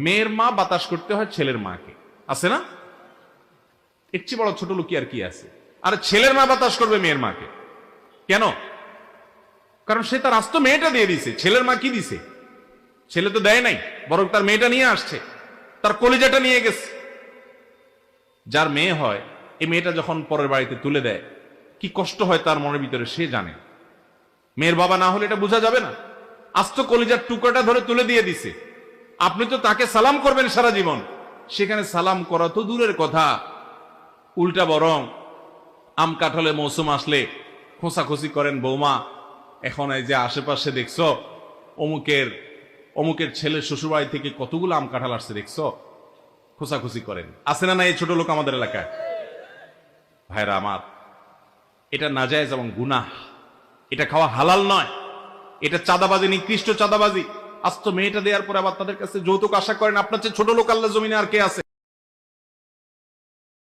মেয়ের মা বাতাস করতে হয় ছেলের মাকে, আছে না? এর চেয়ে বড় ছোট লোক কি আর কি আছে? আর ছেলের মা বাতাস করবে মেয়ের মাকে কেন? কারণ সে তার আস্ত মেয়েটা দিয়ে দিছে, ছেলের মা কি দিছে? ছেলে তো দেয় নাই, বরং তার মেয়েটা নিয়ে আসছে, তার কলিজাটা নিয়ে গেছে। যার মেয়ে হয়, এই মেয়েটা যখন পরের বাড়িতে তুলে দেয়, কি কষ্ট হয় তার মনের ভিতরে সে জানে। মেয়ের বাবা না হলে এটা বোঝা যাবে না। আস্ত কলিজার টুকরাটা ধরে তুলে দিয়ে দিছে, আপনি তো তাকে সালাম করবেন সারা জীবন, সেখানে সালাম করা তো দূরের কথা, উল্টা বরং আম কাঁঠালে মৌসুম আসলে খোঁচাখুচি করেন, বৌমা এখন এই যে আশেপাশে দেখছো অমুকের অমুকের ছেলে শ্বশুরবাড়ি থেকে কতগুলো আম কাঁঠাল আসছে দেখছো, খোঁচাখুচি করেন। আছে না না এই ছোট লোক আমাদের এলাকায়? ভাইরা আমার, এটা নাজায়েজ এবং গুনাহ, এটা খাওয়া হালাল নয়, এটা চাঁদাবাজি, নিকৃষ্ট চাঁদাবাজি। আজ তো মেয়েটা দেওয়ার পরে আবার তাদের কাছে যৌতুক আশা করেন। আপনার চেয়ে ছোট লোক আল্লাহ জমিনে আর কে আছে?